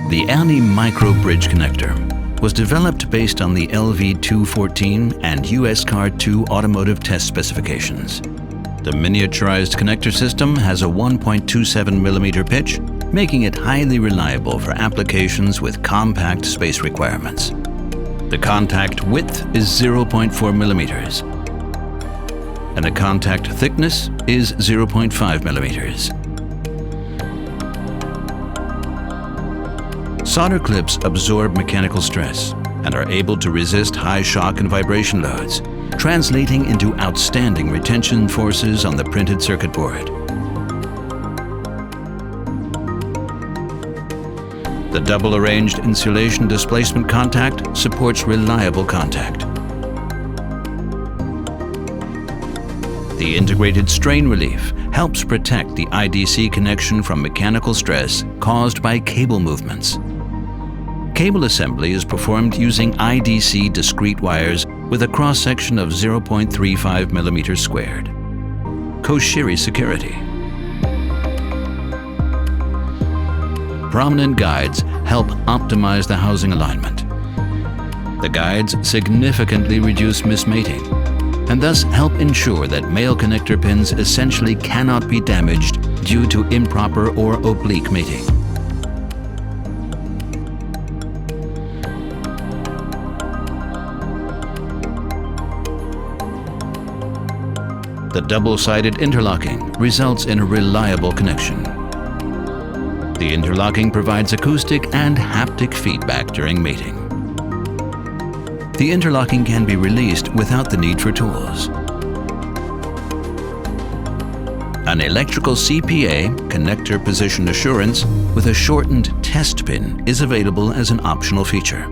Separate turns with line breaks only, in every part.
The ANI Micro Bridge Connector was developed based on the LV214 and USCAR 2 automotive test specifications. The miniaturized connector system has a 1.27mm pitch, making it highly reliable for applications with compact space requirements. The contact width is 0.4mm, and the contact thickness is 0.5mm. Solder clips absorb mechanical stress and are able to resist high shock and vibration loads, translating into outstanding retention forces on the printed circuit board. The double-arranged insulation displacement contact supports reliable contact. The integrated strain relief helps protect the IDC connection from mechanical stress caused by cable movements. Cable assembly is performed using IDC discrete wires with a cross-section of 0.35mm squared. Koshiri security. Prominent guides help optimize the housing alignment. The guides significantly reduce mismating and thus help ensure that male connector pins essentially cannot be damaged due to improper or oblique mating. The double-sided interlocking results in a reliable connection. The interlocking provides acoustic and haptic feedback during mating. The interlocking can be released without the need for tools. An electrical CPA, connector position assurance, with a shortened test pin is available as an optional feature.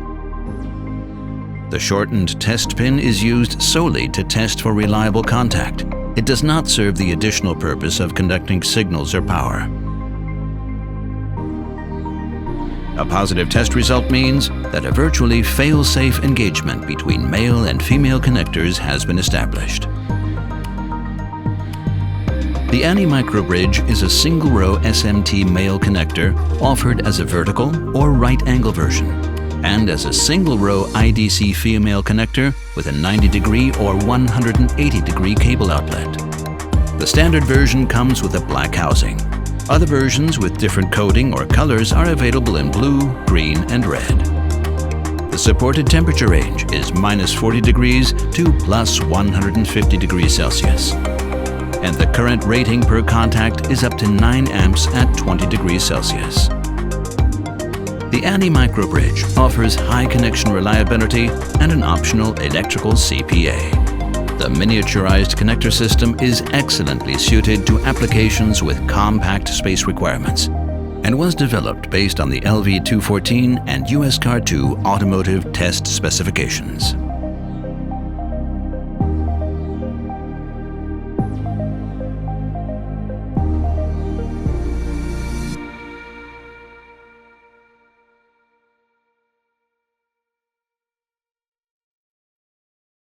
The shortened test pin is used solely to test for reliable contact. It does not serve the additional purpose of conducting signals or power. A positive test result means that a virtually fail-safe engagement between male and female connectors has been established. The ANI Micro Bridge is a single-row SMT male connector offered as a vertical or right-angle version, and as a single-row IDC female connector with a 90-degree or 180-degree cable outlet. The standard version comes with a black housing. Other versions with different coating or colors are available in blue, green, and red. The supported temperature range is -40 degrees to +150 degrees Celsius. And the current rating per contact is up to 9 amps at 20 degrees Celsius. The ANI Micro Bridge offers high connection reliability and an optional electrical CPA. The miniaturized connector system is excellently suited to applications with compact space requirements and was developed based on the LV214 and USCAR 2 automotive test specifications.